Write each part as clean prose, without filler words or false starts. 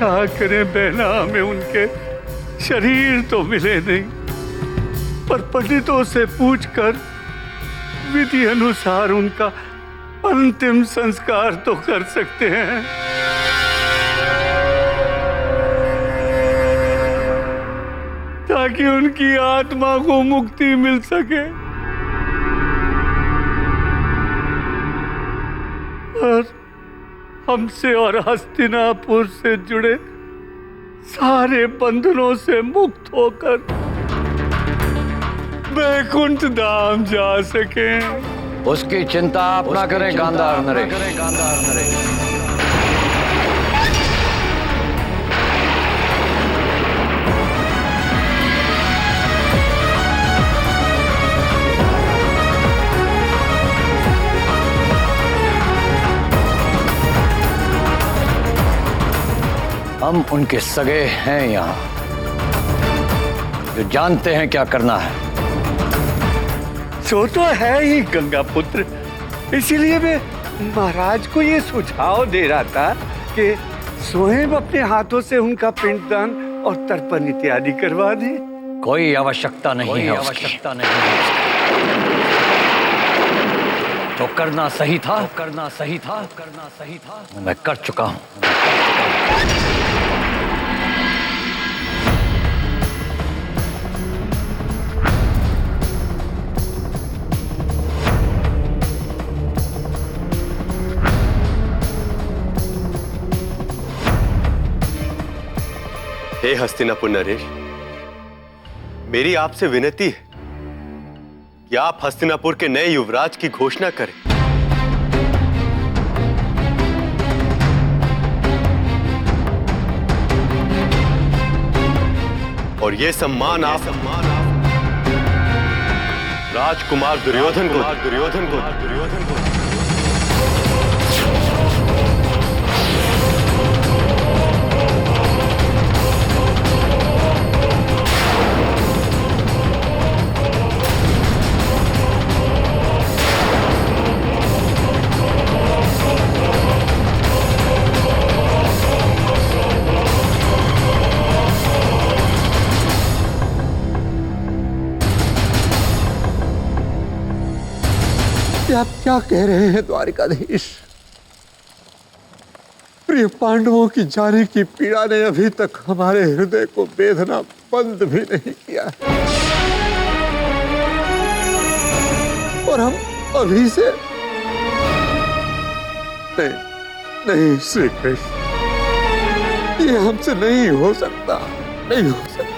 क्या करें बहना, हमें उनके शरीर तो मिले नहीं, पर पंडितों से पूछकर विधि अनुसार उनका अंतिम संस्कार तो कर सकते हैं। ताकि उनकी आत्मा को मुक्ति मिल सके। और हमसे और हस्तिनापुर से जुड़े सारे बंधनों से मुक्त होकर वैकुंठ धाम जा सकें। उसकी चिंता आप ना करें गांधार नरेश। हम उनके सगे हैं यहाँ, जो जानते हैं क्या करना है। सो तो है ही गंगा पुत्र, इसीलिए मैं महाराज को ये सुझाव दे रहा था कि स्वयं अपने हाथों से उनका पिंडदान और तर्पण इत्यादि करवा दे। कोई आवश्यकता नहीं है, आवश्यकता नहीं है। तो करना सही था, करना सही था, करना सही था, मैं कर चुका हूं। हे हस्तिनापुर नरेश, मेरी आपसे विनती है कि आप हस्तिनापुर के नए युवराज की घोषणा करें। और यह सम्मान आप राजकुमार दुर्योधन को आप क्या कह रहे हैं द्वारिकाधीश? प्रिय पांडवों की जाने की पीड़ा ने अभी तक हमारे हृदय को वेदना बंद भी नहीं किया है। और हम अभी से नहीं श्री कृष्ण, ये हमसे नहीं हो सकता, नहीं हो सकता।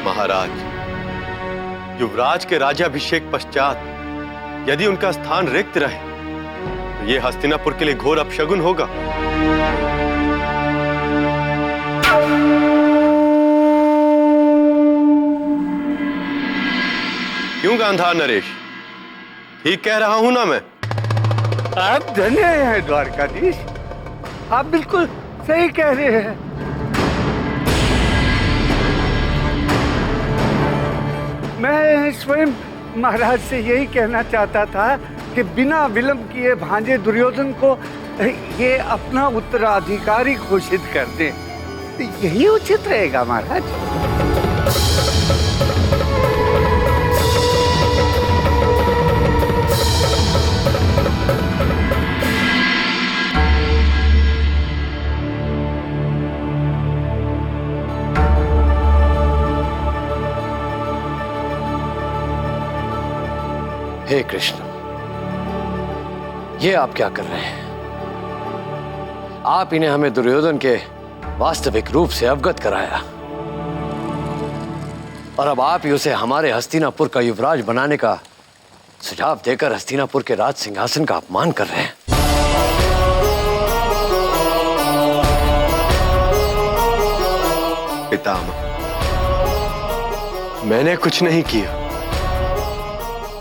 महाराज, युवराज के राज्याभिषेक पश्चात यदि उनका स्थान रिक्त रहे तो यह हस्तिनापुर के लिए घोर अपशगुन होगा। क्यों गांधार नरेश, ठीक कह रहा हूं ना मैं? आप धन्य हैं द्वारकाधीश, आप बिल्कुल सही कह रहे हैं। मैं स्वयं महाराज से यही कहना चाहता था कि बिना विलंब किए भांजे दुर्योधन को ये अपना उत्तराधिकारी घोषित कर दें, यही उचित रहेगा महाराज। हे कृष्ण, ये आप क्या कर रहे हैं? आप इन्हें हमें दुर्योधन के वास्तविक रूप से अवगत कराया और अब आप ही उसे हमारे हस्तिनापुर का युवराज बनाने का सुझाव देकर हस्तिनापुर के राज सिंहासन का अपमान कर रहे हैं। पितामह, मैंने कुछ नहीं किया।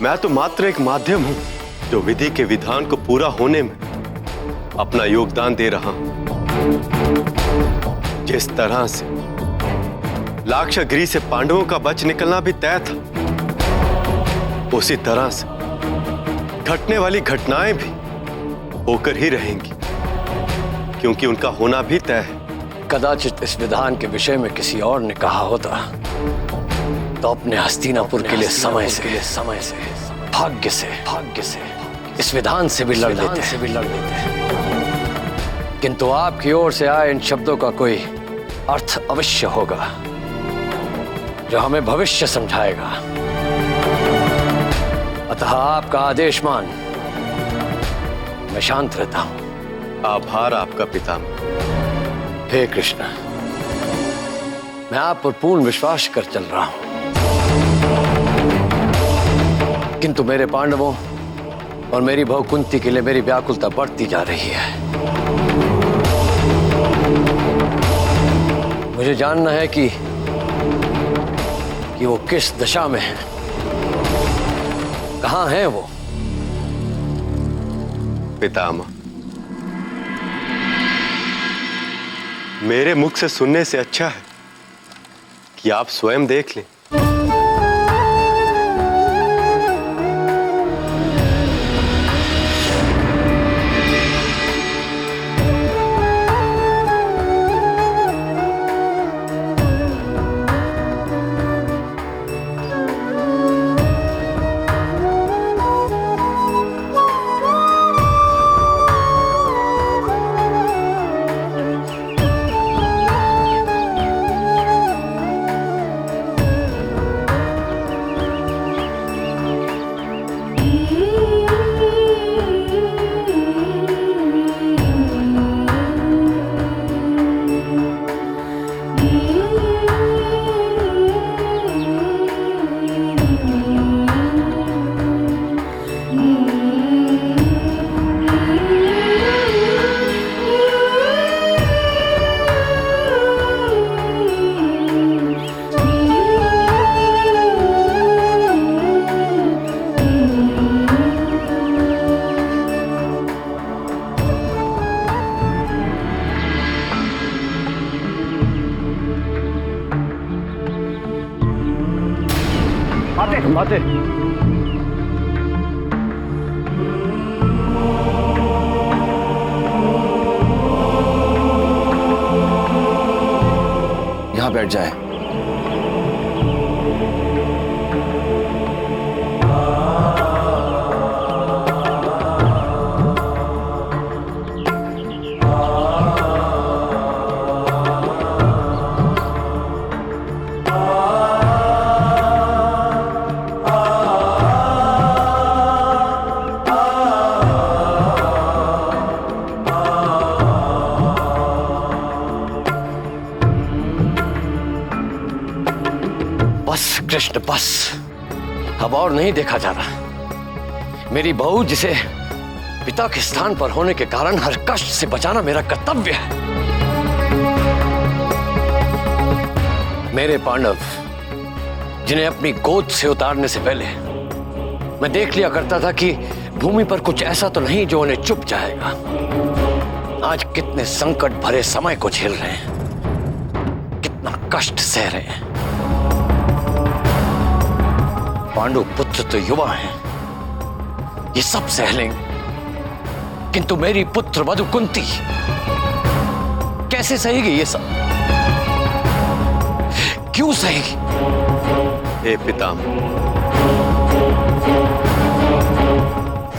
मैं तो मात्र एक माध्यम हूं जो विधि के विधान को पूरा होने में अपना योगदान दे रहा हूं। जिस तरह से लाक्षागृह से पांडवों का बच निकलना भी तय था, उसी तरह से घटने वाली घटनाएं भी होकर ही रहेंगी, क्योंकि उनका होना भी तय है। कदाचित इस विधान के विषय में किसी और ने कहा होता तो अपने हस्तिनापुर के लिए समय से भाग्य से इस विधान से भी लड़ लेते। किंतु आपकी ओर से आए इन शब्दों का कोई अर्थ अवश्य होगा जो हमें भविष्य समझाएगा। अतः आपका आदेश मान मैं शांत रहता हूं। आभार आपका पितामह। हे कृष्ण, मैं आप पर पूर्ण विश्वास कर चल रहा हूं, किंतु मेरे पांडवों और मेरी बहू कुंती के लिए मेरी व्याकुलता बढ़ती जा रही है। मुझे जानना है कि वो किस दशा में है, कहां है वो। पितामह, मेरे मुख से सुनने से अच्छा है कि आप स्वयं देख लें। बातें यहां बैठ जाए। कृष्ण, बस अब और नहीं देखा जा रहा। मेरी बहू जिसे पिता के स्थान पर होने के कारण हर कष्ट से बचाना मेरा कर्तव्य है। मेरे पांडव जिन्हें अपनी गोद से उतारने से पहले मैं देख लिया करता था कि भूमि पर कुछ ऐसा तो नहीं जो उन्हें चुप जाएगा। आज कितने संकट भरे समय को झेल रहे हैं, कितना कष्ट सह रहे हैं। पांडु पुत्र तो युवा हैं, ये सब सह लेंगे, किंतु मेरी पुत्र वधु कुंती कैसे सहेगी ये सब? क्यों सहेगी? हे पितामह,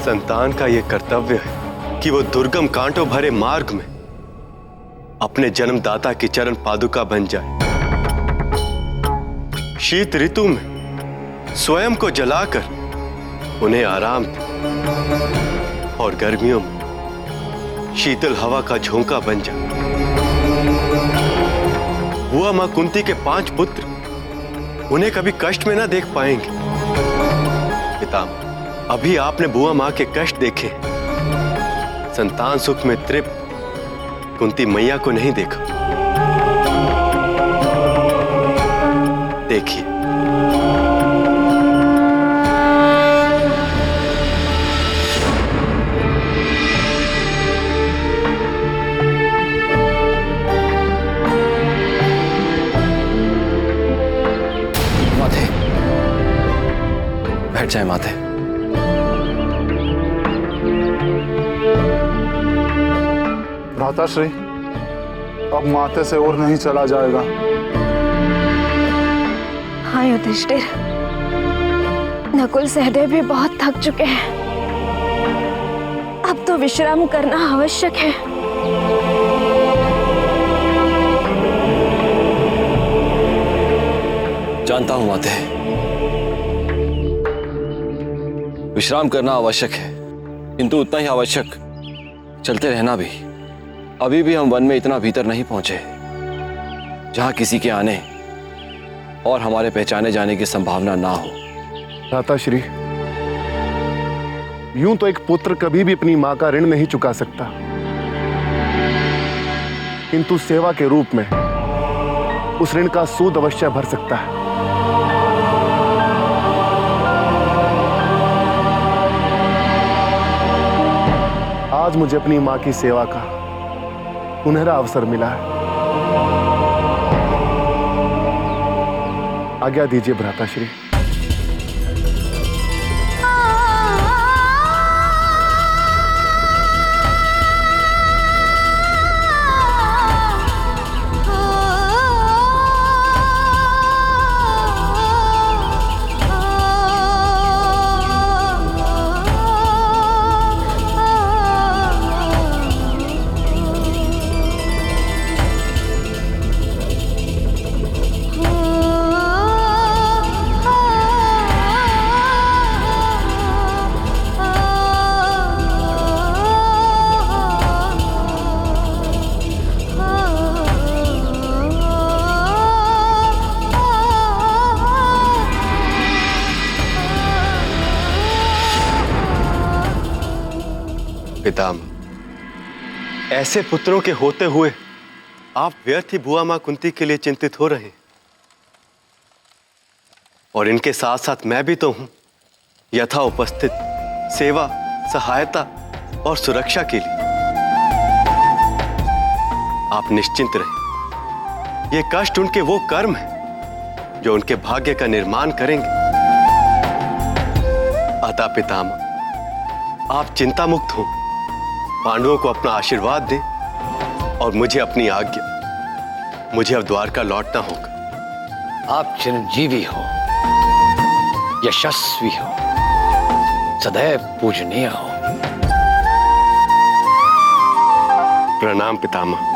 संतान का यह कर्तव्य है कि वो दुर्गम कांटों भरे मार्ग में अपने जन्मदाता की चरण पादुका बन जाए। शीत ऋतु में स्वयं को जलाकर उन्हें आराम दे और गर्मियों में शीतल हवा का झोंका बन जाए। बुआ मां कुंती के 5 पुत्र उन्हें कभी कष्ट में ना देख पाएंगे। पितामह, अभी आपने बुआ मां के कष्ट देखे, संतान सुख में तृप्त कुंती मैया को नहीं देखा। देखिए, जाए माते। भ्राताश्री, अब माते से और नहीं चला जाएगा। हाँ युधिष्ठिर, नकुल सहदेव भी बहुत थक चुके हैं। अब तो विश्राम करना आवश्यक है। जानता हूं माते, विश्राम करना आवश्यक है, किंतु उतना ही आवश्यक चलते रहना भी। अभी भी हम वन में इतना भीतर नहीं पहुंचे जहां किसी के आने और हमारे पहचाने जाने की संभावना ना हो। भ्राताश्री, यूं तो एक पुत्र कभी भी अपनी मां का ऋण नहीं चुका सकता, किंतु सेवा के रूप में उस ऋण का सूद अवश्य भर सकता है। आज मुझे अपनी मां की सेवा का सुनहरा अवसर मिला है। आज्ञा दीजिए भ्राताश्री। पितामह, ऐसे पुत्रों के होते हुए आप व्यर्थ ही बुआ मां कुंती के लिए चिंतित हो रहे हैं। और इनके साथ साथ मैं भी तो हूं, यथा उपस्थित सेवा, सहायता और सुरक्षा के लिए। आप निश्चिंत रहें, ये कष्ट उनके वो कर्म हैं जो उनके भाग्य का निर्माण करेंगे। अतः पितामह, आप चिंता मुक्त हो, पांडवों को अपना आशीर्वाद दें और मुझे अपनी आज्ञा। मुझे अब द्वारका लौटना होगा। आप चिरंजीवी हो, यशस्वी हो, सदैव पूजनीय हो। प्रणाम पितामह।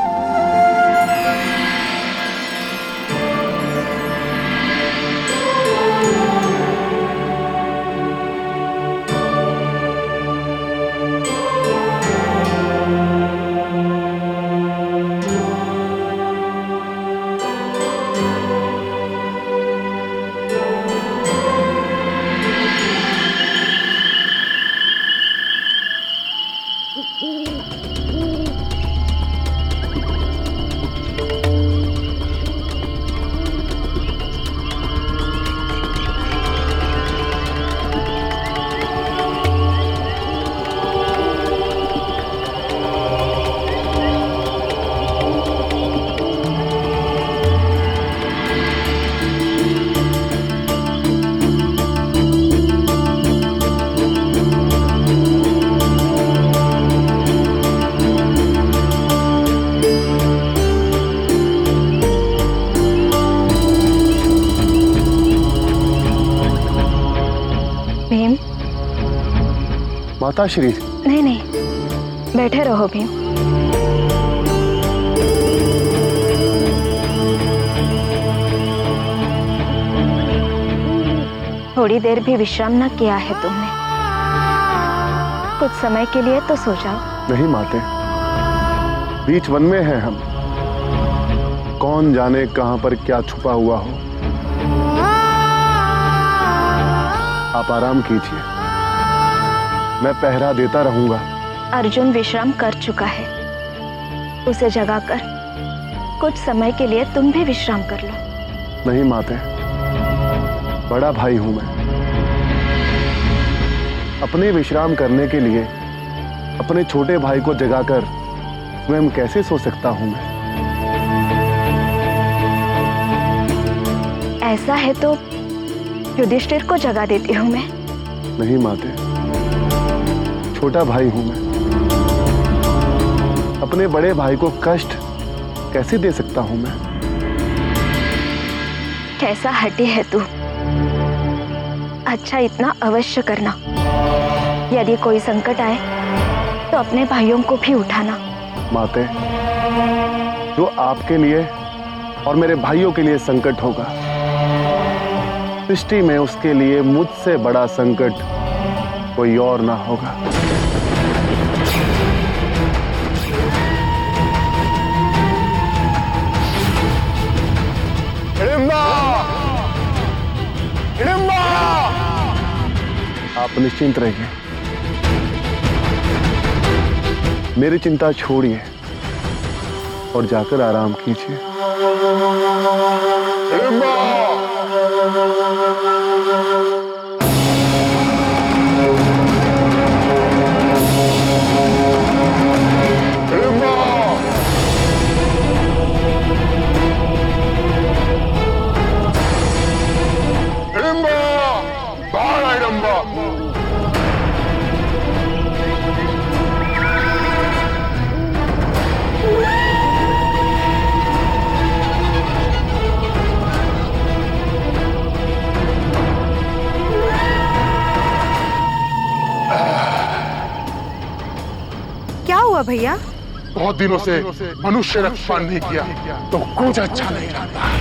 माताश्री। नहीं नहीं, बैठे रहो भीम। थोड़ी देर भी विश्राम न किया है तुमने। कुछ समय के लिए तो सो जाओ। नहीं माते, बीच वन में हैं हम, कौन जाने कहां पर क्या छुपा हुआ हो। आप आराम कीजिए, मैं पहरा देता रहूंगा। अर्जुन विश्राम कर चुका है, उसे जगाकर कुछ समय के लिए तुम भी विश्राम कर लो। नहीं माते, बड़ा भाई हूं मैं। अपने विश्राम करने के लिए अपने छोटे भाई को जगाकर स्वयं कैसे सो सकता हूं मैं। ऐसा है तो युधिष्ठिर को जगा देती हूं मैं। नहीं माते, छोटा भाई हूं मैं। अपने बड़े भाई को कष्ट कैसे दे सकता हूं मैं? कैसा हटे है तू। अच्छा, इतना अवश्य करना। यदि कोई संकट आए तो अपने भाइयों को भी उठाना। माते, जो आपके लिए और मेरे भाइयों के लिए संकट होगा, सृष्टि में उसके लिए मुझसे बड़ा संकट कोई और ना होगा। हिडिंबा! हिडिंबा! आप निश्चिंत रहिए, मेरी चिंता छोड़िए और जाकर आराम कीजिए। हिडिंबा! क्या हुआ भैया? बहुत दिनों से मनुष्य रक्तपान नहीं किया तो कुछ अच्छा नहीं लगता।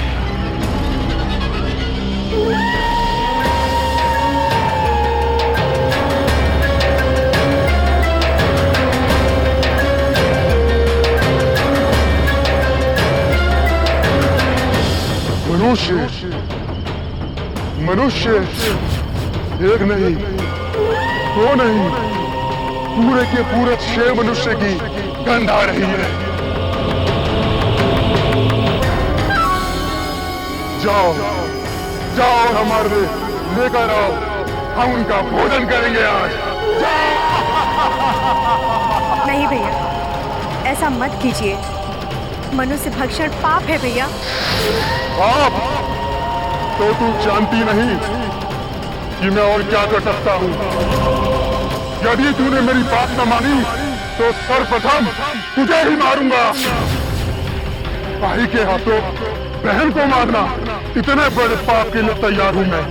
मनुष्य मनुष्य एक नहीं, दो नहीं, पूरे के पूरे 6 मनुष्य की गंध आ रही है। जाओ जाओ, हमारे लेकर आओ, हम उनका भोजन करेंगे आज। नहीं भैया, ऐसा मत कीजिए। मनुष्य भक्षण पाप है भैया। पाप? तो तू जानती नहीं कि मैं और क्या कर सकता हूँ। यदि तूने मेरी बात न मानी तो सर्वप्रथम तुझे ही मारूंगा। भाई के हाथों बहन को मारना, इतने बड़े पाप के लिए तैयार हूं मैं,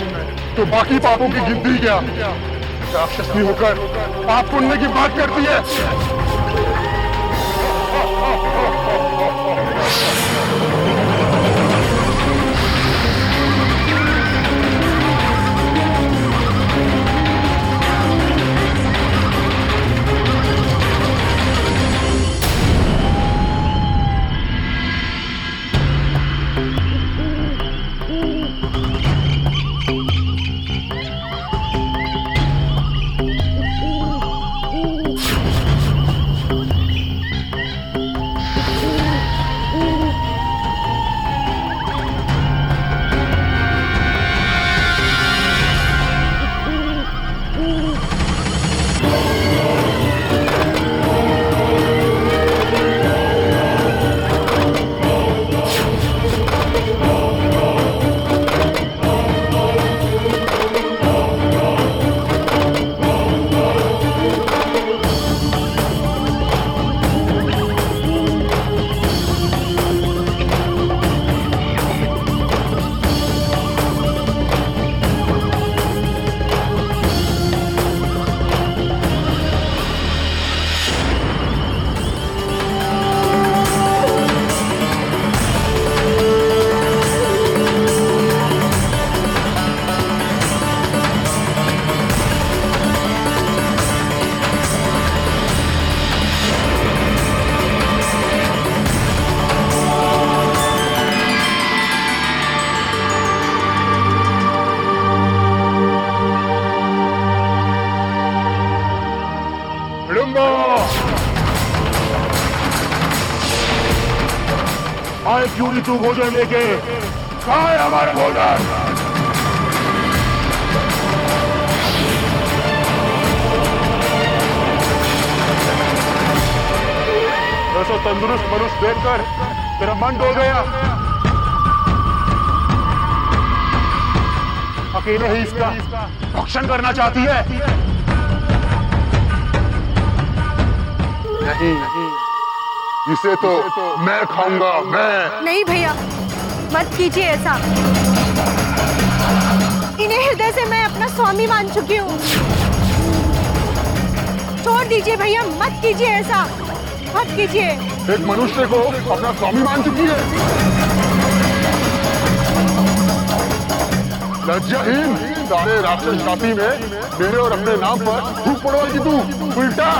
तो बाकी पापों की गिनती क्या? राक्षसनी होकर पाप पुण्य की बात करती है। आए क्यों नहीं तू भोजन लेके? कहाँ है हमारा भोजन? ऐसा तंदुरुस्त मनुष्य देखकर तेरा मन डोल गया। अकेले ही इसका भक्षण करना चाहती है? नहीं, इसे तो मैं खाऊंगा, मैं। नहीं भैया, मत कीजिए ऐसा। इन्हें हृदय से मैं अपना स्वामी मान चुकी हूँ। छोड़ दीजिए भैया, मत कीजिए ऐसा, मत कीजिए। एक मनुष्य को अपना स्वामी मान चुकी है? लज्जाहीन, सारे राक्षस जाति में मेरे और अपने नाम पर धूप पड़वाएगी तू, उल्टा।